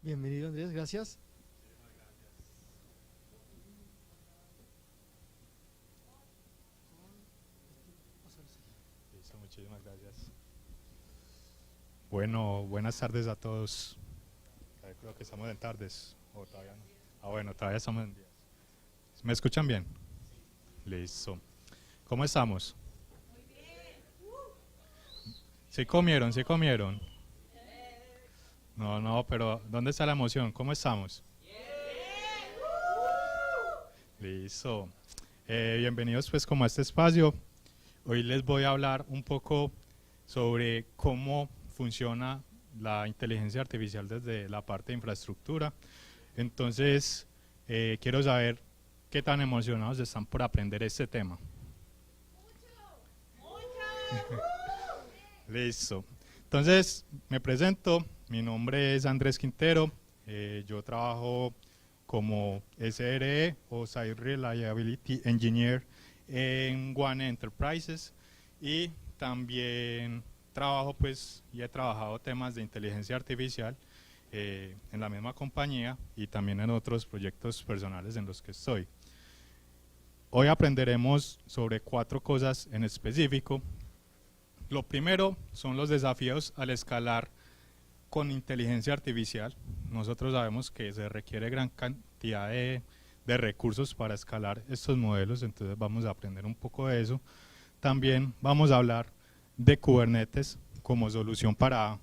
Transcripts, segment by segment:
Bienvenido, Andrés, gracias. Listo, muchísimas gracias. Bueno, buenas tardes a todos. Creo que estamos en tardes, o todavía no. Bueno, todavía estamos en días. ¿Me escuchan bien? Listo. ¿Cómo estamos? ¿Sí comieron? ¿Sí comieron? No, no, pero ¿dónde está la emoción? ¿Cómo estamos? Listo. Bienvenidos pues como a este espacio. Hoy les voy a hablar un poco sobre cómo funciona la inteligencia artificial desde la parte de infraestructura. Entonces, quiero saber qué tan emocionados están por aprender este tema. Listo. Entonces, me presento. Mi nombre es Andrés Quintero. Yo trabajo como SRE o Site Reliability Engineer en One Enterprises y también trabajo pues y he trabajado temas de inteligencia artificial en la misma compañía y también en otros proyectos personales en los que estoy. Hoy aprenderemos sobre 4 cosas en específico. Lo primero son los desafíos al escalar con inteligencia artificial. Nosotros sabemos que se requiere gran cantidad de recursos para escalar estos modelos, entonces vamos a aprender un poco de eso. También vamos a hablar de Kubernetes como solución para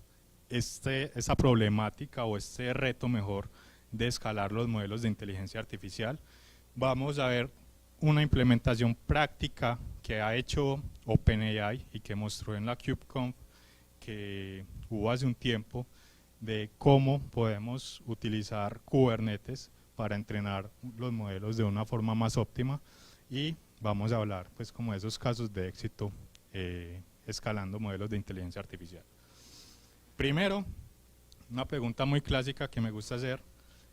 esta problemática o este reto mejor de escalar los modelos de inteligencia artificial. Vamos a ver una implementación práctica que ha hecho OpenAI y que mostró en la KubeConf que hubo hace un tiempo de cómo podemos utilizar Kubernetes para entrenar los modelos de una forma más óptima y vamos a hablar pues como de esos casos de éxito escalando modelos de inteligencia artificial. Primero, una pregunta muy clásica que me gusta hacer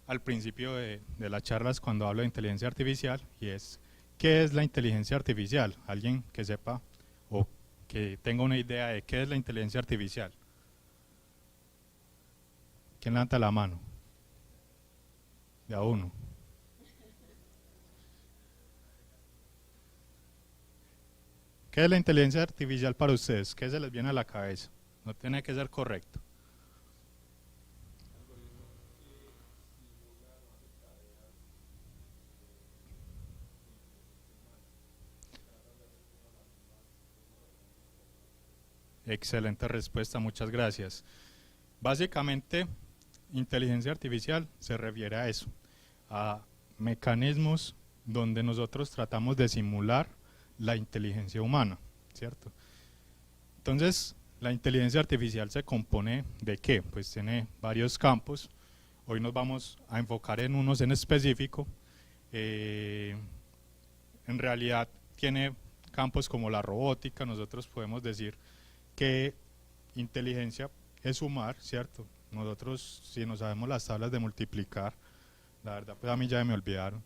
al principio de las charlas cuando hablo de inteligencia artificial y es ¿qué es la inteligencia artificial? Alguien que sepa o que tenga una idea de qué es la inteligencia artificial. ¿Quién levanta la mano? De a uno. ¿Qué es la inteligencia artificial para ustedes? ¿Qué se les viene a la cabeza? No tiene que ser correcto. Excelente respuesta, muchas gracias. Básicamente, inteligencia artificial se refiere a eso, a mecanismos donde nosotros tratamos de simular la inteligencia humana, ¿cierto? Entonces, la inteligencia artificial se compone de ¿qué? Pues tiene varios campos. Hoy nos vamos a enfocar en unos en específico. En realidad tiene campos como la robótica. Nosotros podemos decir que inteligencia es sumar, ¿cierto? Nosotros, si no sabemos las tablas de multiplicar, la verdad pues a mí ya me olvidaron.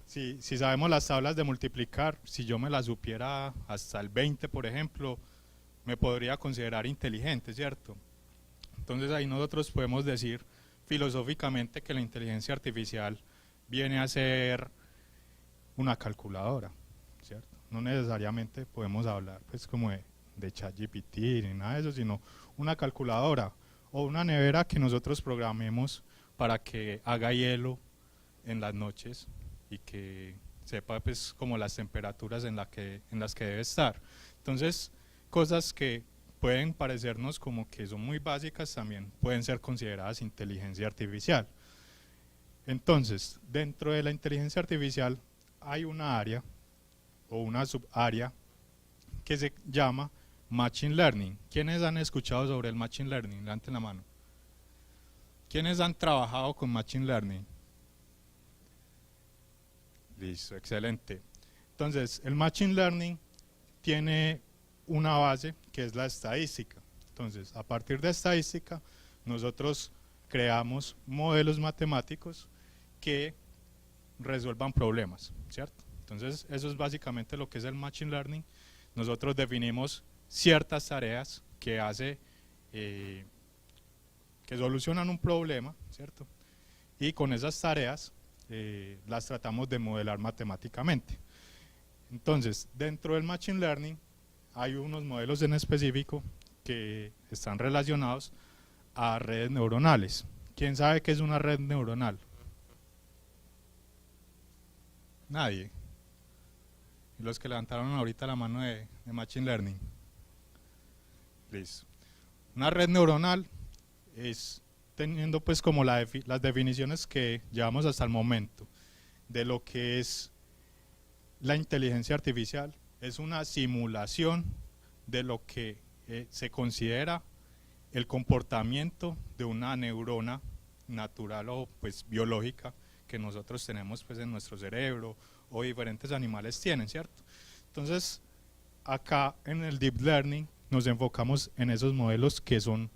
Si sabemos las tablas de multiplicar, si yo me las supiera hasta el 20, por ejemplo, me podría considerar inteligente, ¿cierto? Entonces ahí nosotros podemos decir filosóficamente que la inteligencia artificial viene a ser una calculadora, ¿cierto? No necesariamente podemos hablar pues como de ChatGPT ni nada de eso, sino una calculadora o una nevera que nosotros programemos para que haga hielo en las noches y que sepa pues como las temperaturas en las que debe estar. Entonces, cosas que pueden parecernos como que son muy básicas también pueden ser consideradas inteligencia artificial. Entonces, dentro de la inteligencia artificial hay una área o una subárea que se llama Machine Learning. ¿Quiénes han escuchado sobre el Machine Learning? Levanten la mano. ¿Quiénes han trabajado con Machine Learning? Listo, excelente. Entonces, el Machine Learning tiene una base que es la estadística. Entonces, a partir de estadística, nosotros creamos modelos matemáticos que resuelvan problemas, ¿cierto? Entonces, eso es básicamente lo que es el Machine Learning. Nosotros definimos ciertas tareas que hace que solucionan un problema, ¿cierto? Y con esas tareas las tratamos de modelar matemáticamente. Entonces, dentro del Machine Learning hay unos modelos en específico que están relacionados a redes neuronales. ¿Quién sabe qué es una red neuronal? Nadie. Y los que levantaron ahorita la mano de Machine Learning. Listo. Una red neuronal es teniendo pues como las definiciones que llevamos hasta el momento de lo que es la inteligencia artificial. Es una simulación de lo que se considera el comportamiento de una neurona natural o pues biológica que nosotros tenemos pues en nuestro cerebro o diferentes animales tienen, ¿cierto? Entonces, acá en el Deep Learning nos enfocamos en esos modelos que son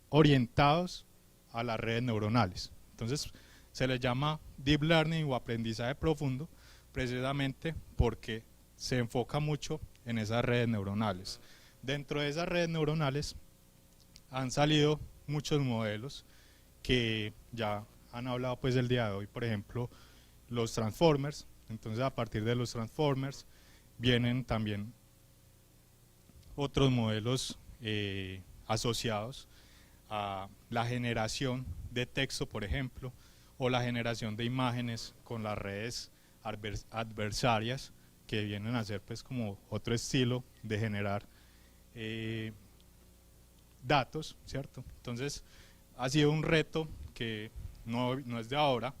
orientados a las redes neuronales. Entonces, se les llama Deep Learning o aprendizaje profundo precisamente porque se enfoca mucho en esas redes neuronales. Dentro de esas redes neuronales han salido muchos modelos que ya han hablado pues el día de hoy, por ejemplo, los Transformers. Entonces, a partir de los Transformers vienen también otros modelos asociados a la generación de texto, por ejemplo, o la generación de imágenes con las redes adversarias, que vienen a ser pues como otro estilo de generar datos, ¿cierto? Entonces, ha sido un reto que no es de ahora,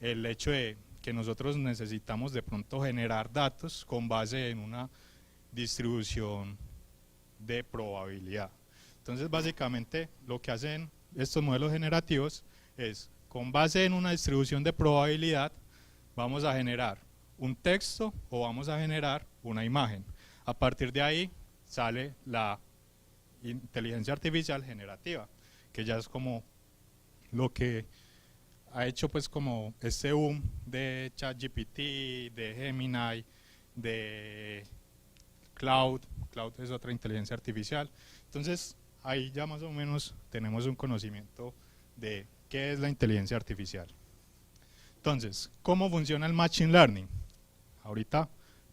el hecho de que nosotros necesitamos de pronto generar datos con base en una distribución de probabilidad. Entonces, básicamente, lo que hacen estos modelos generativos es, con base en una distribución de probabilidad, vamos a generar un texto o vamos a generar una imagen. A partir de ahí sale la inteligencia artificial generativa, que ya es como lo que ha hecho pues como este boom de ChatGPT, de Gemini, de Cloud es otra inteligencia artificial. Entonces, ahí ya más o menos tenemos un conocimiento de qué es la inteligencia artificial. Entonces, ¿cómo funciona el Machine Learning? Ahorita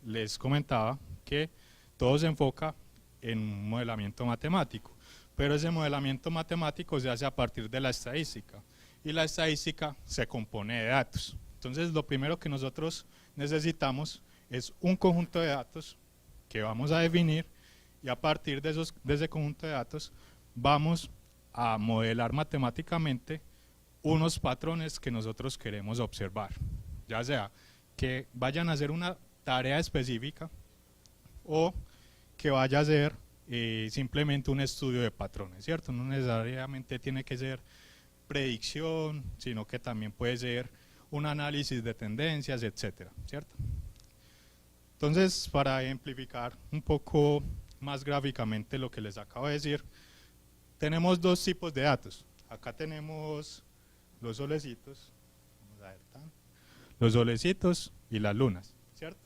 les comentaba que todo se enfoca en un modelamiento matemático, pero ese modelamiento matemático se hace a partir de la estadística, y la estadística se compone de datos. Entonces, lo primero que nosotros necesitamos es un conjunto de datos que vamos a definir, y a partir de ese conjunto de datos vamos a modelar matemáticamente unos patrones que nosotros queremos observar, ya sea que vayan a hacer una tarea específica o que vaya a ser simplemente un estudio de patrones, ¿cierto? No necesariamente tiene que ser predicción, sino que también puede ser un análisis de tendencias, etcétera, ¿cierto? Entonces, para ejemplificar un poco más gráficamente lo que les acabo de decir, tenemos dos tipos de datos. Acá tenemos los solecitos, vamos a ver, los solecitos y las lunas, ¿cierto?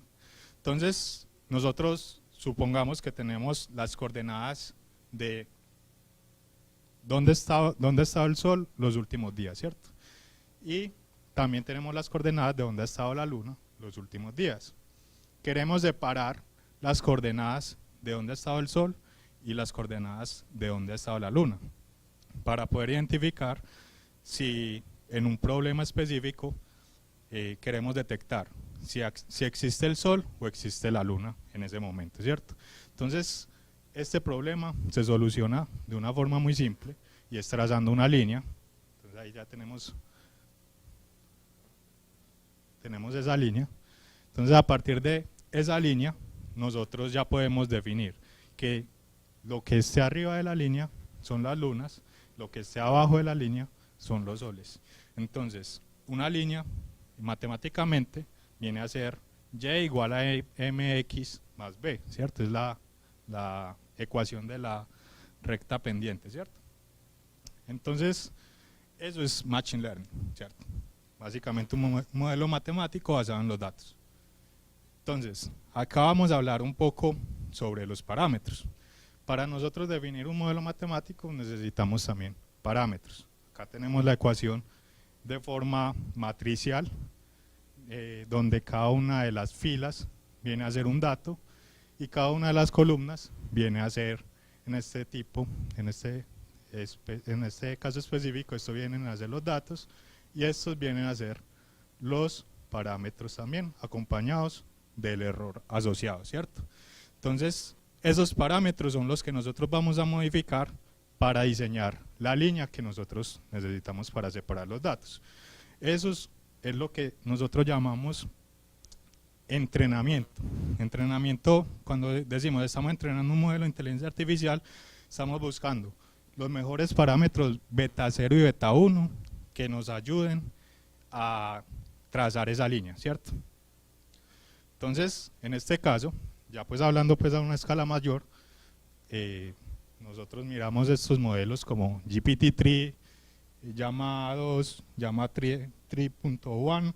Entonces, nosotros supongamos que tenemos las coordenadas de dónde ha estado el Sol los últimos días, ¿cierto? Y también tenemos las coordenadas de dónde ha estado la Luna los últimos días. Queremos separar las coordenadas de dónde ha estado el Sol y las coordenadas de dónde ha estado la Luna, para poder identificar si en un problema específico queremos detectar si existe el Sol o existe la Luna en ese momento, ¿cierto? Entonces, este problema se soluciona de una forma muy simple, y es trazando una línea. Entonces ahí ya tenemos esa línea. Entonces, a partir de esa línea, nosotros ya podemos definir que lo que esté arriba de la línea son las lunas, lo que esté abajo de la línea son los soles. Entonces, una línea matemáticamente viene a ser y igual a mx más b, ¿cierto? Es la ecuación de la recta pendiente, ¿cierto? Entonces, eso es Machine Learning, ¿cierto? Básicamente un modelo matemático basado en los datos. Entonces, acá vamos a hablar un poco sobre los parámetros. Para nosotros definir un modelo matemático necesitamos también parámetros. Acá tenemos la ecuación de forma matricial, donde cada una de las filas viene a ser un dato y cada una de las columnas viene a ser, en este tipo, en este caso específico, esto vienen a ser los datos y estos vienen a ser los parámetros también, acompañados del error asociado, ¿cierto? Entonces, esos parámetros son los que nosotros vamos a modificar para diseñar la línea que nosotros necesitamos para separar los datos. Eso es lo que nosotros llamamos entrenamiento. Entrenamiento, cuando decimos estamos entrenando un modelo de inteligencia artificial, estamos buscando los mejores parámetros beta 0 y beta 1 que nos ayuden a trazar esa línea, ¿cierto? Entonces, en este caso, ya pues hablando pues a una escala mayor, nosotros miramos estos modelos como GPT-3, Llama 2, Llama 3.1,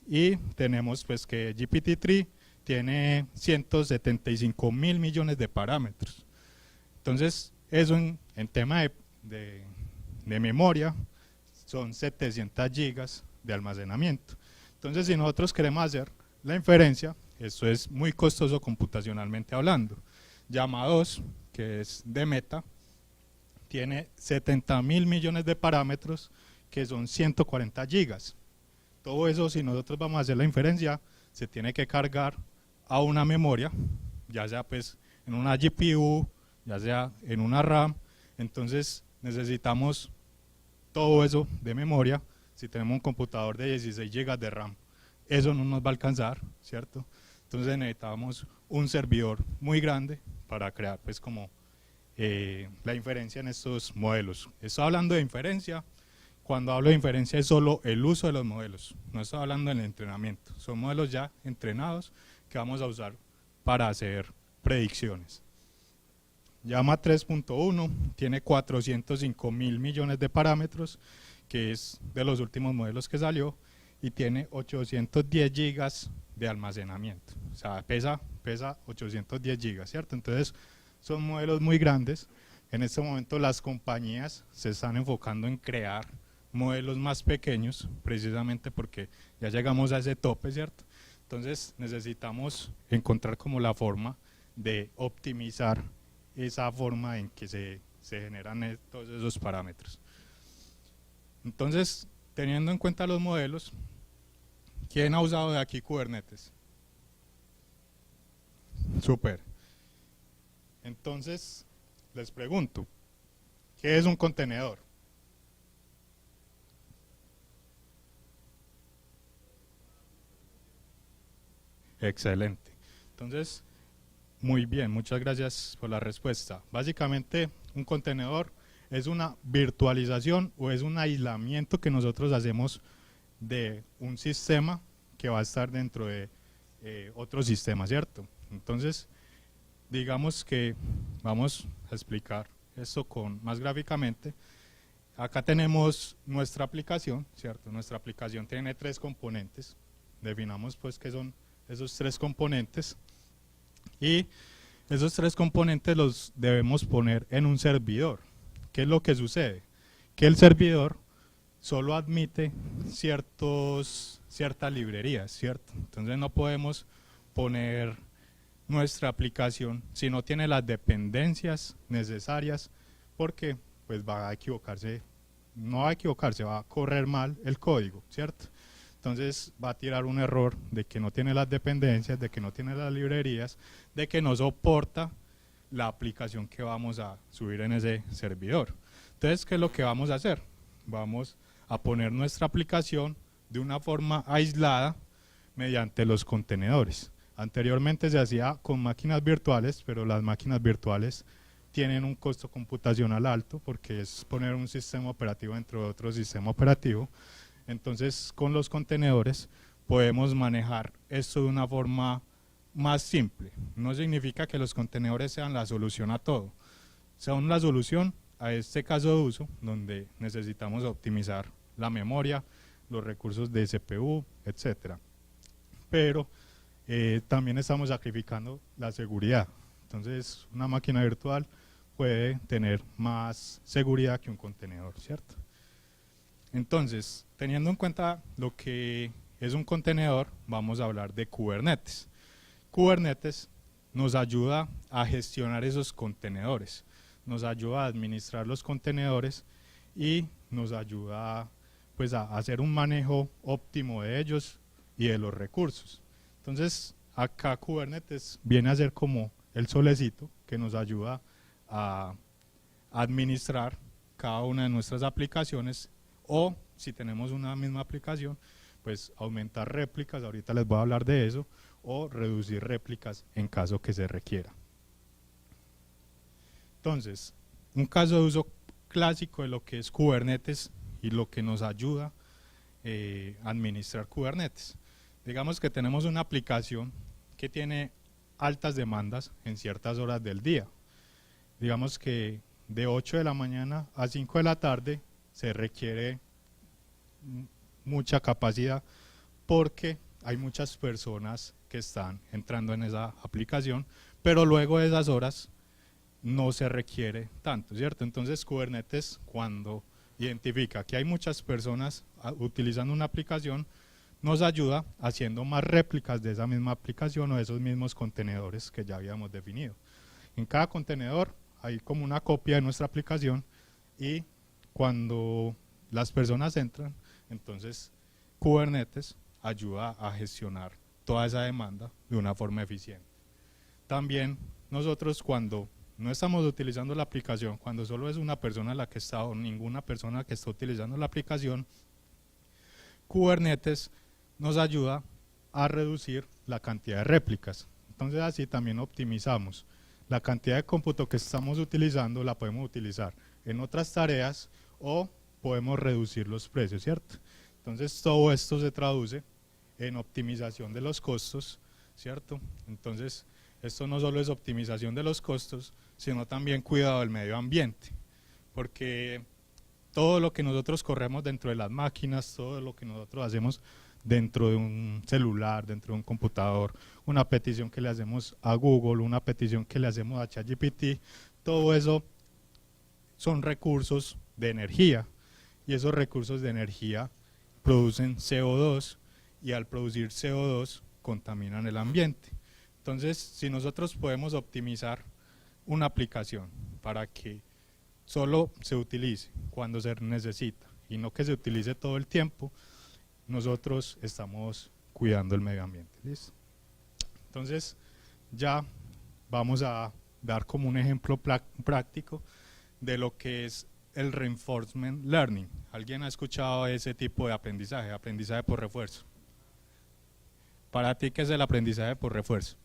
y tenemos pues que GPT-3 tiene 175 mil millones de parámetros. Entonces, eso en tema de memoria son 700 gigas de almacenamiento. Entonces, si nosotros queremos hacer la inferencia, esto es muy costoso computacionalmente hablando. Llama 2, que es de Meta, tiene 70 mil millones de parámetros, que son 140 gigas. Todo eso, si nosotros vamos a hacer la inferencia, se tiene que cargar a una memoria, ya sea pues en una GPU, ya sea en una RAM. Entonces necesitamos todo eso de memoria. Si tenemos un computador de 16 gigas de RAM, eso no nos va a alcanzar, ¿cierto? Entonces necesitamos un servidor muy grande para crear pues como la inferencia en estos modelos. Estoy hablando de inferencia. Cuando hablo de inferencia es solo el uso de los modelos, no estoy hablando del entrenamiento. Son modelos ya entrenados que vamos a usar para hacer predicciones. Llama 3.1 tiene 405 mil millones de parámetros, que es de los últimos modelos que salió, y tiene 810 gigas de almacenamiento. O sea, pesa 810 gigas, ¿cierto? Entonces, son modelos muy grandes. En este momento las compañías se están enfocando en crear modelos más pequeños, precisamente porque ya llegamos a ese tope, ¿cierto? Entonces necesitamos encontrar como la forma de optimizar esa forma en que se generan todos esos parámetros. Entonces, teniendo en cuenta los modelos, ¿quién ha usado de aquí Kubernetes? Súper. Entonces, les pregunto, ¿qué es un contenedor? Excelente. Entonces, muy bien, muchas gracias por la respuesta. Básicamente, un contenedor es una virtualización o es un aislamiento que nosotros hacemos de un sistema que va a estar dentro de otro sistema, ¿cierto? Entonces, digamos que vamos a explicar esto más gráficamente. Acá tenemos nuestra aplicación, ¿cierto? Nuestra aplicación tiene 3 componentes. Definamos pues qué son esos 3 componentes, y esos 3 componentes los debemos poner en un servidor. ¿Qué es lo que sucede? Que el servidor solo admite ciertas librerías, ¿cierto? Entonces no podemos poner nuestra aplicación si no tiene las dependencias necesarias, porque pues va a equivocarse, no va a equivocarse, va a correr mal el código, ¿cierto? Entonces va a tirar un error de que no tiene las dependencias, de que no tiene las librerías, de que no soporta la aplicación que vamos a subir en ese servidor. Entonces, ¿qué es lo que vamos a hacer? Vamos a poner nuestra aplicación de una forma aislada mediante los contenedores. Anteriormente se hacía con máquinas virtuales, pero las máquinas virtuales tienen un costo computacional alto porque es poner un sistema operativo dentro de otro sistema operativo. Entonces, con los contenedores podemos manejar esto de una forma más simple. No significa que los contenedores sean la solución a todo, son la solución a este caso de uso donde necesitamos optimizar la memoria, los recursos de CPU, etcétera. Pero también estamos sacrificando la seguridad. Entonces, una máquina virtual puede tener más seguridad que un contenedor, ¿cierto? Entonces, teniendo en cuenta lo que es un contenedor, vamos a hablar de Kubernetes. Kubernetes nos ayuda a gestionar esos contenedores, nos ayuda a administrar los contenedores y nos ayuda pues a hacer un manejo óptimo de ellos y de los recursos. Entonces, acá Kubernetes viene a ser como el solecito que nos ayuda a administrar cada una de nuestras aplicaciones, o si tenemos una misma aplicación, pues aumentar réplicas, ahorita les voy a hablar de eso, o reducir réplicas en caso que se requiera. Entonces, un caso de uso clásico de lo que es Kubernetes y lo que nos ayuda a administrar Kubernetes. Digamos que tenemos una aplicación que tiene altas demandas en ciertas horas del día. Digamos que de 8 de la mañana a 5 de la tarde se requiere mucha capacidad porque hay muchas personas que están entrando en esa aplicación, pero luego de esas horas no se requiere tanto, ¿cierto? Entonces Kubernetes, cuando identifica que hay muchas personas utilizando una aplicación, nos ayuda haciendo más réplicas de esa misma aplicación o de esos mismos contenedores que ya habíamos definido. En cada contenedor hay como una copia de nuestra aplicación y cuando las personas entran, entonces Kubernetes ayuda a gestionar toda esa demanda de una forma eficiente. También nosotros cuando no estamos utilizando la aplicación, cuando solo es una persona la que está o ninguna persona que está utilizando la aplicación, Kubernetes nos ayuda a reducir la cantidad de réplicas. Entonces así también optimizamos la cantidad de cómputo que estamos utilizando, la podemos utilizar en otras tareas o podemos reducir los precios, ¿cierto? Entonces todo esto se traduce en optimización de los costos, ¿cierto? Entonces esto no solo es optimización de los costos, sino también cuidado del medio ambiente, porque todo lo que nosotros corremos dentro de las máquinas, todo lo que nosotros hacemos dentro de un celular, dentro de un computador, una petición que le hacemos a Google, una petición que le hacemos a ChatGPT, todo eso son recursos de energía y esos recursos de energía producen CO2 y al producir CO2 contaminan el ambiente. Entonces, si nosotros podemos optimizar una aplicación para que solo se utilice cuando se necesita y no que se utilice todo el tiempo, nosotros estamos cuidando el medio ambiente. ¿Listo? Entonces, ya vamos a dar como un ejemplo práctico de lo que es el reinforcement learning. ¿Alguien ha escuchado ese tipo de aprendizaje, aprendizaje por refuerzo? Para ti, ¿qué es el aprendizaje por refuerzo?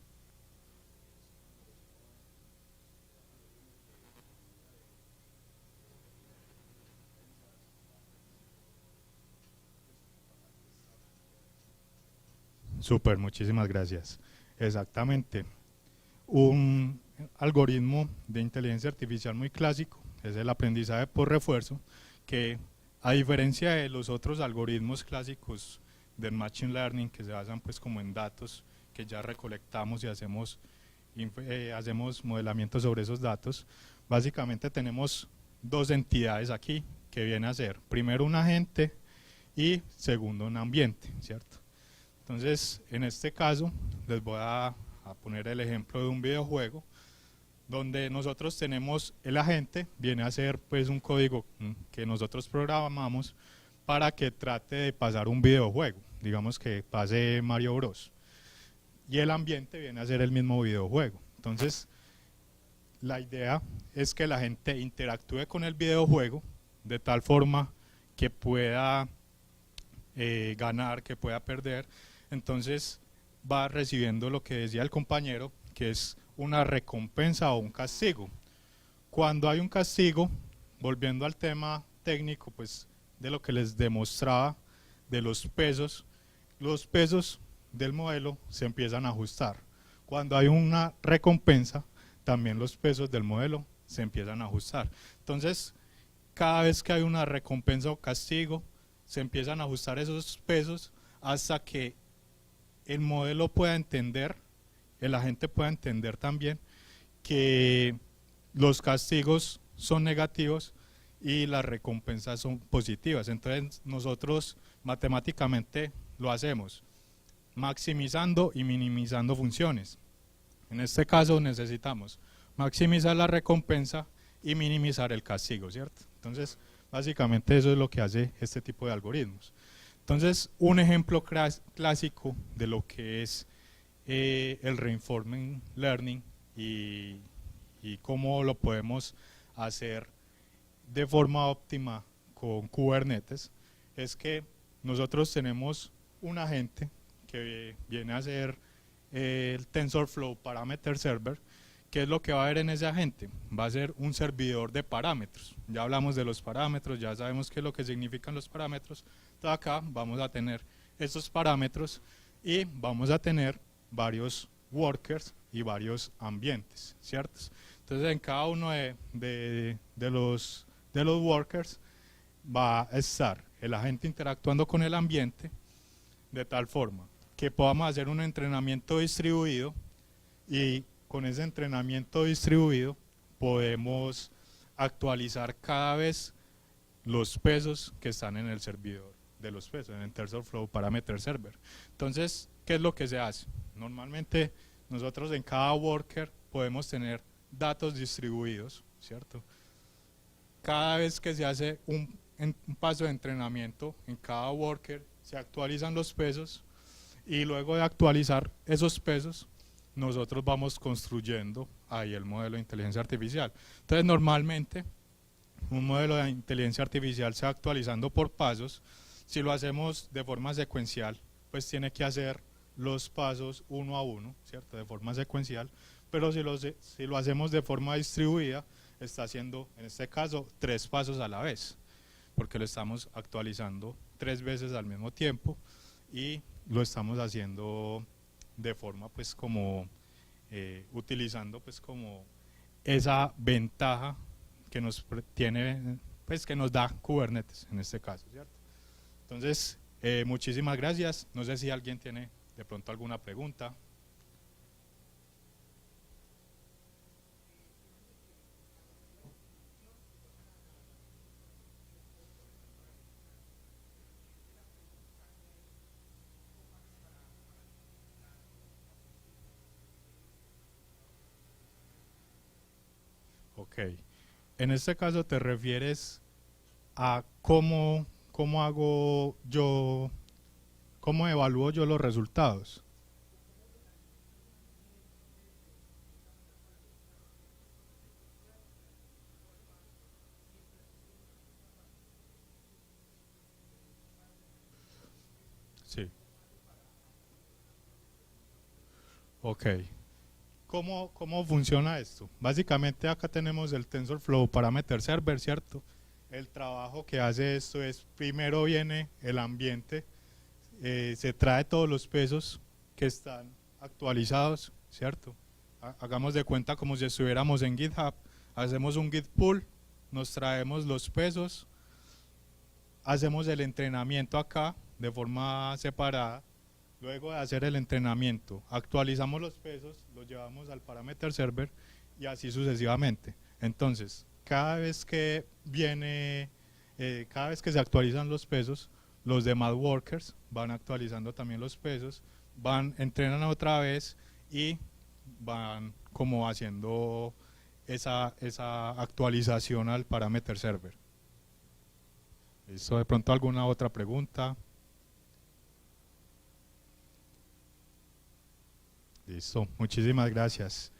Súper, muchísimas gracias. Exactamente. Un algoritmo de inteligencia artificial muy clásico es el aprendizaje por refuerzo, que a diferencia de los otros algoritmos clásicos del machine learning que se basan pues como en datos que ya recolectamos y hacemos modelamiento sobre esos datos, básicamente tenemos dos entidades aquí que viene a ser primero un agente y segundo un ambiente, ¿cierto? Entonces, en este caso, les voy a poner el ejemplo de un videojuego donde nosotros tenemos el agente, viene a ser pues un código que nosotros programamos para que trate de pasar un videojuego, digamos que pase Mario Bros. Y el ambiente viene a ser el mismo videojuego. Entonces, la idea es que la gente interactúe con el videojuego de tal forma que pueda ganar, que pueda perder. Entonces va recibiendo lo que decía el compañero, que es una recompensa o un castigo. Cuando hay un castigo, volviendo al tema técnico, pues de lo que les demostraba de los pesos del modelo se empiezan a ajustar. Cuando hay una recompensa, también los pesos del modelo se empiezan a ajustar. Entonces, cada vez que hay una recompensa o castigo, se empiezan a ajustar esos pesos hasta que el modelo pueda entender, el agente pueda entender también que los castigos son negativos y las recompensas son positivas. Entonces nosotros matemáticamente lo hacemos maximizando y minimizando funciones. En este caso necesitamos maximizar la recompensa y minimizar el castigo, ¿cierto? Entonces, básicamente eso es lo que hace este tipo de algoritmos. Entonces, un ejemplo clásico de lo que es el reinforcement learning y cómo lo podemos hacer de forma óptima con Kubernetes es que nosotros tenemos un agente que viene a ser el TensorFlow Parameter Server. ¿Qué es lo que va a haber en ese agente? Va a ser un servidor de parámetros. Ya hablamos de los parámetros, ya sabemos qué es lo que significan los parámetros. Entonces acá vamos a tener estos parámetros y vamos a tener varios workers y varios ambientes, ¿cierto? Entonces en cada uno de los workers va a estar el agente interactuando con el ambiente de tal forma que podamos hacer un entrenamiento distribuido y con ese entrenamiento distribuido podemos actualizar cada vez los pesos que están en el servidor de los pesos, en el TensorFlow Parameter Server. Entonces, ¿qué es lo que se hace? Normalmente nosotros en cada worker podemos tener datos distribuidos, ¿cierto? Cada vez que se hace un paso de entrenamiento en cada worker se actualizan los pesos y luego de actualizar esos pesos nosotros vamos construyendo ahí el modelo de inteligencia artificial. Entonces normalmente un modelo de inteligencia artificial se va actualizando por pasos. Si lo hacemos de forma secuencial, pues tiene que hacer los pasos uno a uno, ¿cierto? De forma secuencial, pero si lo hacemos de forma distribuida, está haciendo, en este caso, 3 pasos a la vez, porque lo estamos actualizando 3 veces al mismo tiempo y lo estamos haciendo de forma pues como utilizando pues como esa ventaja que nos tiene, pues que nos da Kubernetes en este caso, ¿cierto? Entonces, muchísimas gracias. No sé si alguien tiene de pronto alguna pregunta. Ok. En este caso te refieres a cómo hago yo, cómo evalúo yo los resultados. Sí. Ok. ¿Cómo funciona esto? Básicamente acá tenemos el TensorFlow Parameter Server, ¿cierto? El trabajo que hace esto es, primero viene el ambiente, se trae todos los pesos que están actualizados, ¿cierto? Hagamos de cuenta como si estuviéramos en GitHub, hacemos un git pull, nos traemos los pesos, hacemos el entrenamiento acá de forma separada. Luego de hacer el entrenamiento, actualizamos los pesos, los llevamos al Parameter Server y así sucesivamente. Entonces, cada vez que cada vez que se actualizan los pesos, los demás workers van actualizando también los pesos, entrenan otra vez y van como haciendo esa actualización al Parameter Server. ¿Listo? ¿De pronto alguna otra pregunta? Listo, muchísimas gracias.